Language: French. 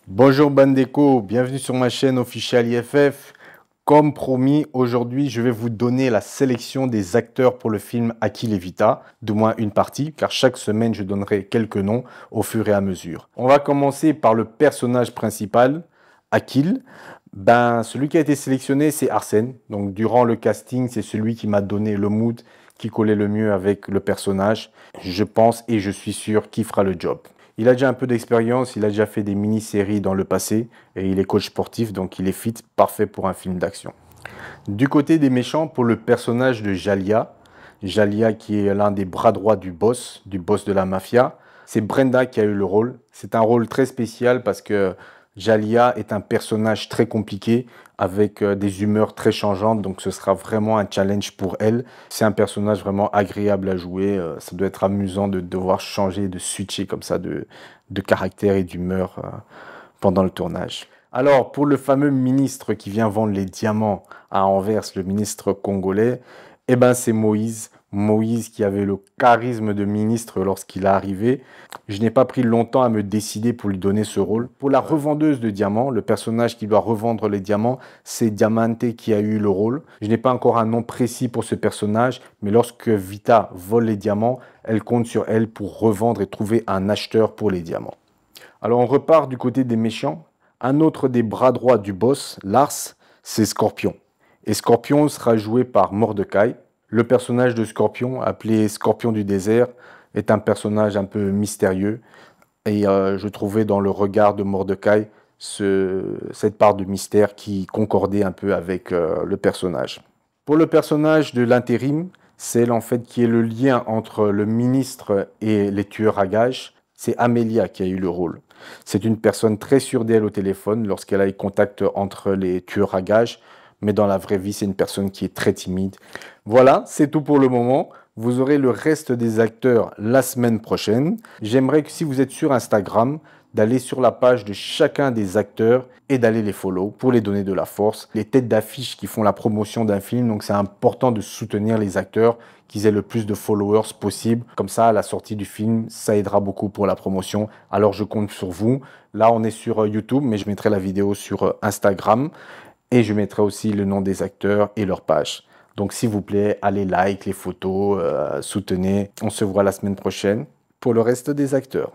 Bonjour Bandeko, bienvenue sur ma chaîne officielle IFF. Comme promis, aujourd'hui, je vais vous donner la sélection des acteurs pour le film Akil et Vita, du moins une partie, car chaque semaine, je donnerai quelques noms au fur et à mesure. On va commencer par le personnage principal, Akil. Celui qui a été sélectionné, c'est Arsène. Donc, durant le casting, c'est celui qui m'a donné le mood qui collait le mieux avec le personnage. Je pense et je suis sûr qu'il fera le job. Il a déjà un peu d'expérience, il a déjà fait des mini-séries dans le passé et il est coach sportif, donc il est fit, parfait pour un film d'action. Du côté des méchants, pour le personnage de Jalia, Jalia qui est l'un des bras droits du boss de la mafia, c'est Brenda qui a eu le rôle. C'est un rôle très spécial parce que Jalia est un personnage très compliqué avec des humeurs très changeantes, donc ce sera vraiment un challenge pour elle. C'est un personnage vraiment agréable à jouer, ça doit être amusant de devoir changer, de switcher comme ça de caractère et d'humeur pendant le tournage. Alors, pour le fameux ministre qui vient vendre les diamants à Anvers, le ministre congolais, c'est Moïse. Moïse qui avait le charisme de ministre lorsqu'il est arrivé. Je n'ai pas pris longtemps à me décider pour lui donner ce rôle. Pour la revendeuse de diamants, le personnage qui doit revendre les diamants, c'est Diamante qui a eu le rôle. Je n'ai pas encore un nom précis pour ce personnage, mais lorsque Vita vole les diamants, elle compte sur elle pour revendre et trouver un acheteur pour les diamants. Alors on repart du côté des méchants. Un autre des bras droits du boss, Lars, c'est Scorpion. Et Scorpion sera joué par Mordecai. Le personnage de Scorpion, appelé Scorpion du désert, est un personnage un peu mystérieux. Et je trouvais dans le regard de Mordecai cette part de mystère qui concordait un peu avec le personnage. Pour le personnage de l'intérim, celle en fait qui est le lien entre le ministre et les tueurs à gages, c'est Amélia qui a eu le rôle. C'est une personne très sûre d'elle au téléphone lorsqu'elle a eu contact entre les tueurs à gages, mais dans la vraie vie, c'est une personne qui est très timide. Voilà, c'est tout pour le moment. Vous aurez le reste des acteurs la semaine prochaine. J'aimerais que si vous êtes sur Instagram, d'aller sur la page de chacun des acteurs et d'aller les follow pour les donner de la force. Les têtes d'affiche qui font la promotion d'un film, donc c'est important de soutenir les acteurs, qu'ils aient le plus de followers possible. Comme ça, à la sortie du film, ça aidera beaucoup pour la promotion. Alors je compte sur vous. Là, on est sur YouTube, mais je mettrai la vidéo sur Instagram et je mettrai aussi le nom des acteurs et leur page. Donc s'il vous plaît, allez like les photos, soutenez. On se voit la semaine prochaine pour le reste des acteurs.